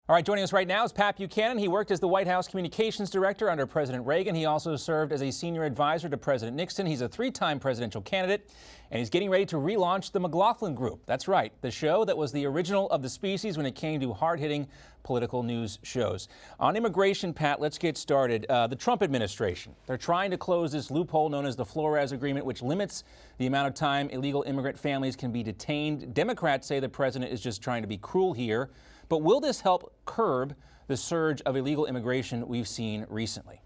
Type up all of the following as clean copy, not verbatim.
All right, joining us right now is Pat Buchanan. He worked as the White House communications director under President Reagan. He also served as a senior advisor to President Nixon. He's a three-time presidential candidate, and he's getting ready to relaunch the McLaughlin Group. That's right, the show that was the original of the species when it came to hard-hitting political news shows. On immigration, Pat, let's get started. The Trump administration, they're trying to close this loophole known as the Flores agreement, which limits the amount of time illegal immigrant families can be detained. Democrats say the president is just trying to be cruel here. But will this help curb the surge of illegal immigration we've seen recently?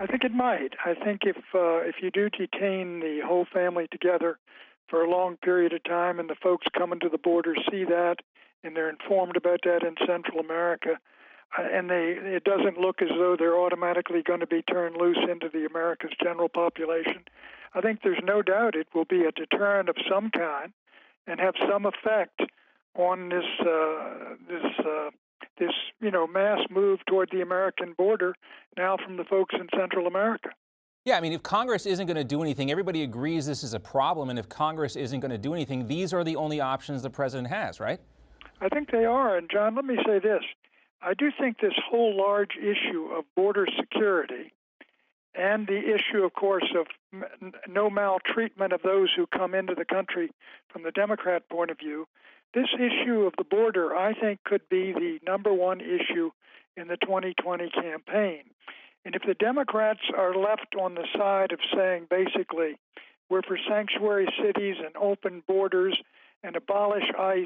I think it might. I think if you do detain the whole family together for a long period of time and the folks coming to the border see that and they're informed about that in Central America, and it doesn't look as though they're automatically going to be turned loose into the America's general population, I think there's no doubt it will be a deterrent of some kind and have some effect on this mass move toward the American border now from the folks in Central America. Yeah, I mean, if Congress isn't going to do anything, everybody agrees this is a problem, and if Congress isn't going to do anything, these are the only options the president has, right? I think they are. And John, let me say this. I do think this whole large issue of border security and the issue, of course, of no maltreatment of those who come into the country from the Democrat point of view, this issue of the border, I think, could be the number one issue in the 2020 campaign. And if the Democrats are left on the side of saying, basically, we're for sanctuary cities and open borders and abolish ICE,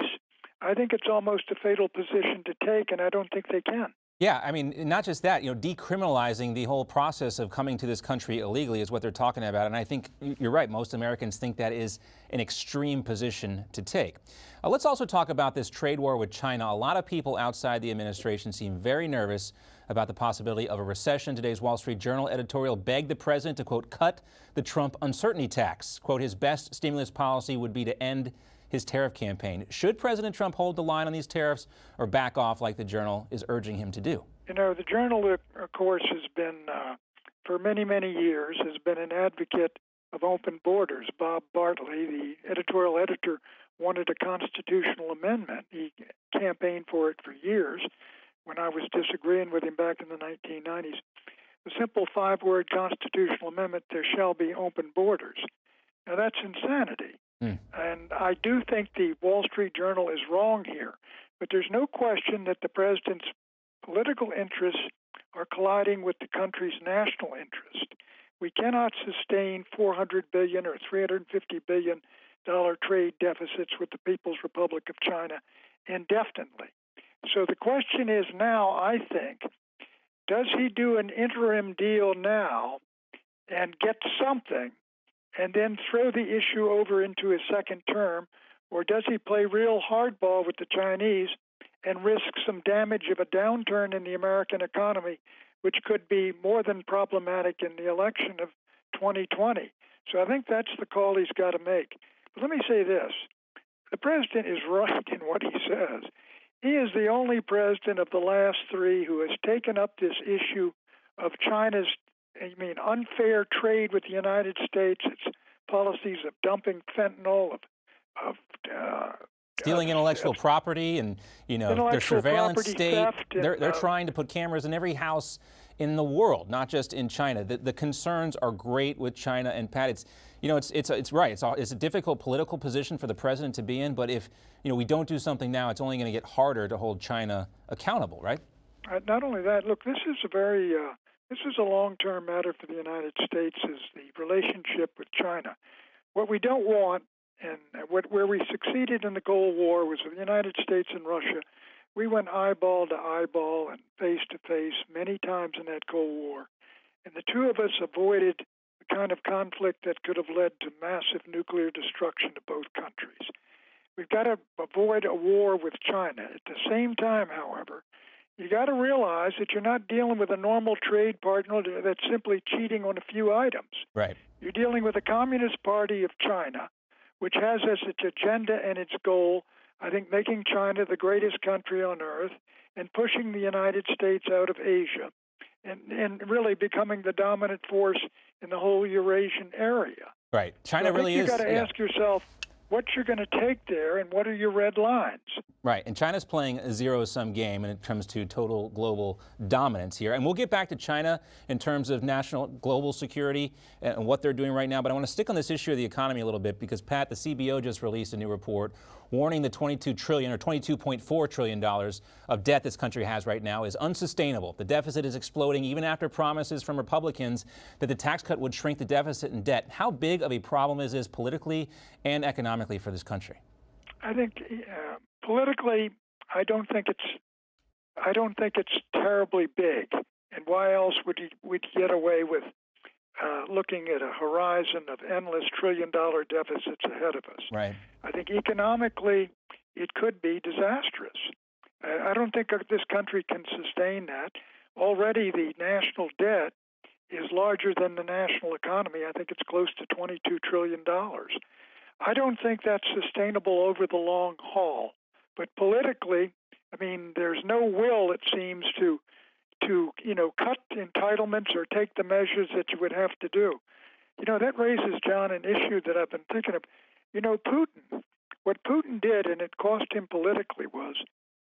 I think it's almost a fatal position to take, and I don't think they can. Yeah, I mean, not just that, decriminalizing the whole process of coming to this country illegally is what they're talking about. And I think you're right. Most Americans think that is an extreme position to take. Let's also talk about this trade war with China. A lot of people outside the administration seem very nervous about the possibility of a recession. Today's Wall Street Journal editorial begged the president to, quote, cut the Trump uncertainty tax. Quote, his best stimulus policy would be to end his tariff campaign. Should President Trump hold the line on these tariffs or back off like the Journal is urging him to do? The Journal, of course, has been, for many, many years, has been an advocate of open borders. Bob Bartley, the editorial editor, wanted a constitutional amendment. He campaigned for it for years when I was disagreeing with him back in the 1990s. The simple five-word constitutional amendment, there shall be open borders. Now, that's insanity. And I do think the Wall Street Journal is wrong here. But there's no question that the president's political interests are colliding with the country's national interest. We cannot sustain $400 billion or $350 billion trade deficits with the People's Republic of China indefinitely. So the question is now, I think, does he do an interim deal now and get something and then throw the issue over into his second term, or does he play real hardball with the Chinese and risk some damage of a downturn in the American economy, which could be more than problematic in the election of 2020? So I think that's the call he's got to make. But let me say this. The president is right in what he says. He is the only president of the last three who has taken up this issue of China's unfair trade with the United States, its policies of dumping fentanyl, of stealing intellectual property, and their surveillance state. Theft, they're trying to put cameras in every house in the world, not just in China. The concerns are great with China, and Pat, it's right. It's a difficult political position for the president to be in. But if we don't do something now, it's only going to get harder to hold China accountable, right? Not only that, look, this is a long-term matter for the United States, is the relationship with China. What we don't want, and where we succeeded in the Cold War, was with the United States and Russia. We went eyeball to eyeball and face to face many times in that Cold War. And the two of us avoided the kind of conflict that could have led to massive nuclear destruction to both countries. We've got to avoid a war with China. At the same time, however, you got to realize that you're not dealing with a normal trade partner that's simply cheating on a few items. Right. You're dealing with the Communist Party of China, which has as its agenda and its goal, I think, making China the greatest country on earth and pushing the United States out of Asia and really becoming the dominant force in the whole Eurasian area. Right. China so really is. You've got to ask yourself, what you're going to take there and what are your red lines. Right, and China's playing a zero-sum game when it comes to total global dominance here. And we'll get back to China in terms of national global security and what they're doing right now. But I want to stick on this issue of the economy a little bit because, Pat, the CBO just released a new report warning the $22 trillion or $22.4 trillion of debt this country has right now is unsustainable. The deficit is exploding even after promises from Republicans that the tax cut would shrink the deficit and debt. How big of a problem is this politically and economically for this country? I think politically, I don't think it's terribly big. And why else would we get away with looking at a horizon of endless trillion-dollar deficits ahead of us? Right. I think economically, it could be disastrous. I don't think this country can sustain that. Already, the national debt is larger than the national economy. I think it's close to $22 trillion. I don't think that's sustainable over the long haul. But politically, I mean, there's no will, it seems, to cut entitlements or take the measures that you would have to do. That raises, John, an issue that I've been thinking of. Putin, what Putin did, and it cost him politically, was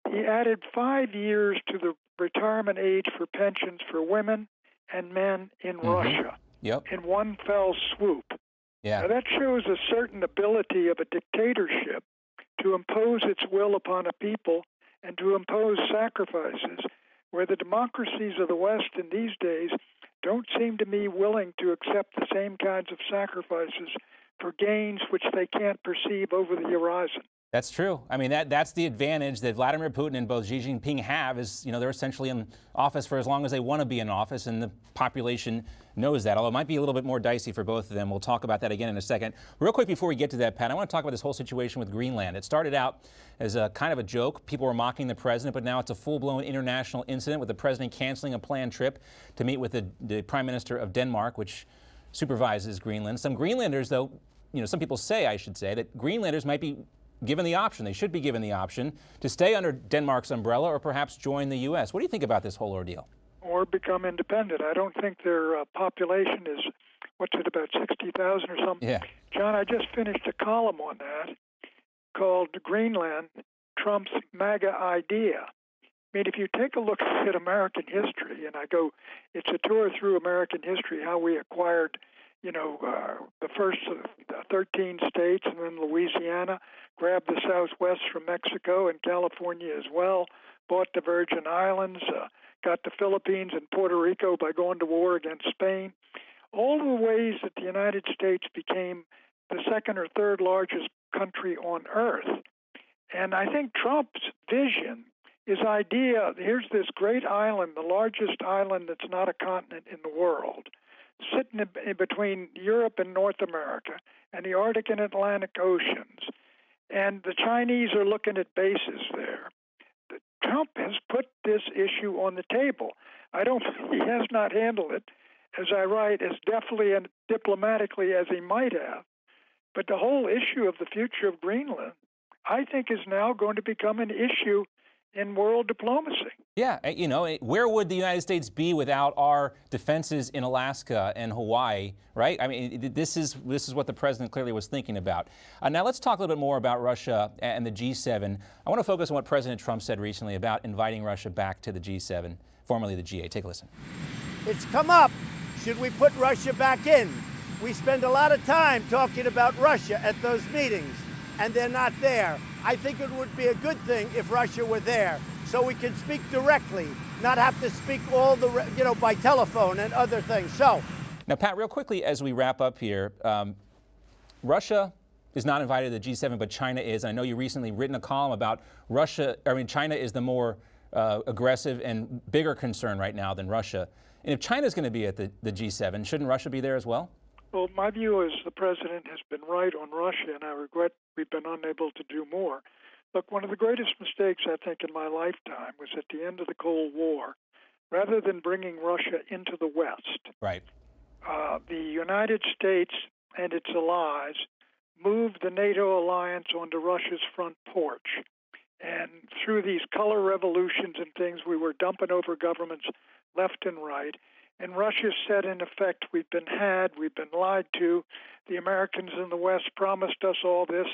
he added 5 years to the retirement age for pensions for women and men in Russia in one fell swoop. Yeah. Now, that shows a certain ability of a dictatorship to impose its will upon a people and to impose sacrifices where the democracies of the West in these days don't seem to me willing to accept the same kinds of sacrifices for gains which they can't perceive over the horizon. That's true. I mean, that's the advantage that Vladimir Putin and both Xi Jinping have is, they're essentially in office for as long as they want to be in office, and the population knows that, although it might be a little bit more dicey for both of them. We'll talk about that again in a second. Real quick before we get to that, Pat, I want to talk about this whole situation with Greenland. It started out as a kind of a joke. People were mocking the president, but now it's a full-blown international incident with the president canceling a planned trip to meet with the Prime Minister of Denmark, which supervises Greenland. Some Greenlanders, though, some people say, I should say, that Greenlanders might be given the option, they should be given the option to stay under Denmark's umbrella or perhaps join the U.S. What do you think about this whole ordeal? Or become independent. I don't think their population is, about 60,000 or something? Yeah. John, I just finished a column on that called Greenland, Trump's MAGA Idea. I mean, if you take a look at American history, and it's a tour through American history, how we acquired the first 13 states and then Louisiana, grabbed the Southwest from Mexico and California as well, bought the Virgin Islands, got the Philippines and Puerto Rico by going to war against Spain. All the ways that the United States became the second or third largest country on earth. And I think Trump's vision, his idea, here's this great island, the largest island that's not a continent in the world, sitting in between Europe and North America and the Arctic and Atlantic Oceans. And the Chinese are looking at bases there. Trump has put this issue on the table. He has not handled it, as I write, as deftly and diplomatically as he might have. But the whole issue of the future of Greenland, I think, is now going to become an issue in world diplomacy. Yeah, where would the United States be without our defenses in Alaska and Hawaii, right? I mean, this is what the president clearly was thinking about. Now let's talk a little bit more about Russia and the G7. I want to focus on what President Trump said recently about inviting Russia back to the G7, formerly the G8. Take a listen. It's come up. Should we put Russia back in? We spend a lot of time talking about Russia at those meetings, and they're not there. I think it would be a good thing if Russia were there, so we can speak directly, not have to speak by telephone and other things. So, now, Pat, real quickly as we wrap up here, Russia is not invited to the G7, but China is. I know you recently written a column about China is the more aggressive and bigger concern right now than Russia. And if China is going to be at the G7, shouldn't Russia be there as well? Well, my view is the president has been right on Russia, and I regret we've been unable to do more. Look, one of the greatest mistakes, I think, in my lifetime was at the end of the Cold War. Rather than bringing Russia into the West, right, the United States and its allies moved the NATO alliance onto Russia's front porch. And through these color revolutions and things, we were dumping over governments left and right. And Russia said, in effect, we've been lied to. The Americans in the West promised us all this.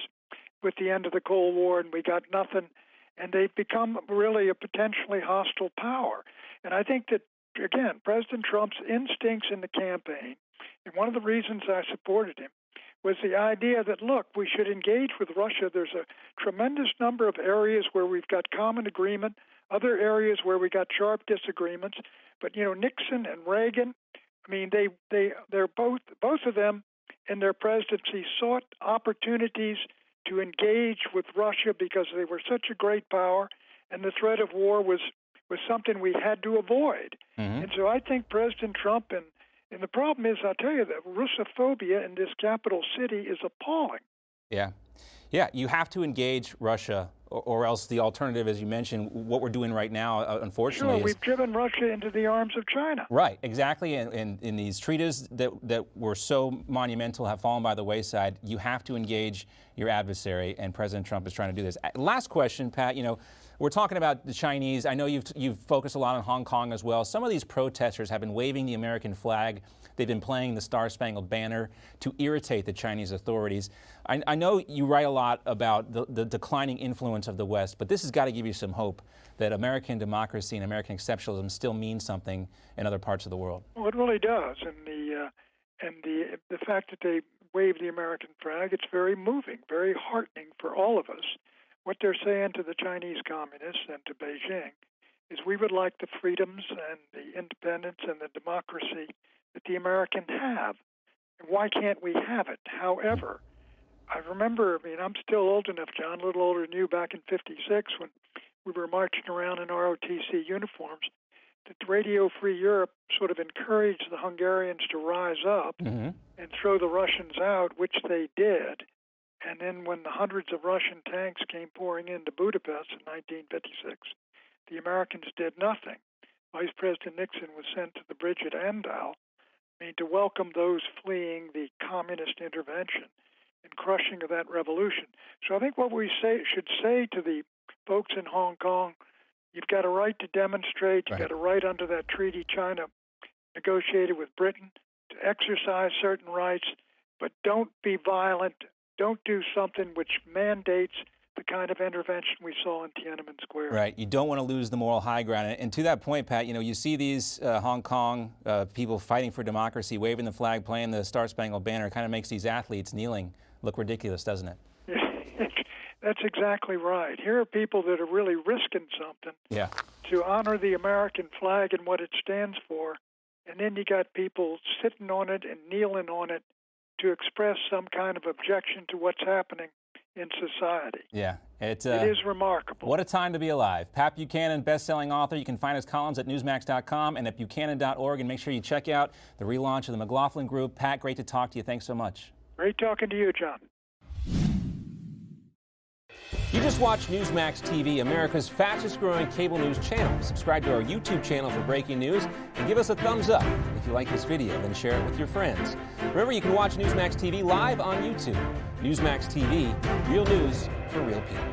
with the end of the Cold War, and we got nothing. And they've become really a potentially hostile power. And I think that, again, President Trump's instincts in the campaign, and one of the reasons I supported him, was the idea that, look, we should engage with Russia. There's a tremendous number of areas where we've got common agreement, other areas where we got sharp disagreements. But, Nixon and Reagan, I mean, they're both of them in their presidency sought opportunities to engage with Russia because they were such a great power, and the threat of war was something we had to avoid. And so I think President Trump, and the problem is, I'll tell you, that Russophobia in this capital city is appalling. Yeah. You have to engage Russia, or else the alternative, as you mentioned, what we're doing right now, unfortunately, we've driven Russia into the arms of China. Right, exactly. And these treaties that were so monumental have fallen by the wayside. You have to engage your adversary, and President Trump is trying to do this. Last question, Pat. We're talking about the Chinese. I know you've focused a lot on Hong Kong as well. Some of these protesters have been waving the American flag. They've been playing the Star-Spangled Banner to irritate the Chinese authorities. I know you write a lot about the declining influence of the West, but this has got to give you some hope that American democracy and American exceptionalism still means something in other parts of the world. Well, it really does, and the fact that they wave the American flag, it's very moving, very heartening for all of us. What they're saying to the Chinese communists and to Beijing is we would like the freedoms and the independence and the democracy that the Americans have. And why can't we have it? However, I remember, I'm still old enough, John, a little older than you, back in '56 when we were marching around in ROTC uniforms, that Radio Free Europe sort of encouraged the Hungarians to rise up and throw the Russians out, which they did. And then when the hundreds of Russian tanks came pouring into Budapest in 1956, the Americans did nothing. Vice President Nixon was sent to the bridge at Andal, to welcome those fleeing the communist intervention and crushing of that revolution. So I think what we should say to the folks in Hong Kong, you've got a right to demonstrate, you've got a right under that treaty China negotiated with Britain to exercise certain rights, but don't be violent. Don't do something which mandates the kind of intervention we saw in Tiananmen Square. Right. You don't want to lose the moral high ground. And to that point, Pat, you see these Hong Kong people fighting for democracy, waving the flag, playing the Star-Spangled Banner. It kind of makes these athletes kneeling look ridiculous, doesn't it? That's exactly right. Here are people that are really risking something to honor the American flag and what it stands for. And then you got people sitting on it and kneeling on it to express some kind of objection to what's happening in society. Yeah, it is remarkable. What a time to be alive. Pat Buchanan, best-selling author. You can find his columns at Newsmax.com and at Buchanan.org. And make sure you check out the relaunch of the McLaughlin Group. Pat, great to talk to you. Thanks so much. Great talking to you, John. You just watched Newsmax TV, America's fastest-growing cable news channel. Subscribe to our YouTube channel for breaking news and give us a thumbs up. If you like this video, then share it with your friends. Remember, you can watch Newsmax TV live on YouTube. Newsmax TV, real news for real people.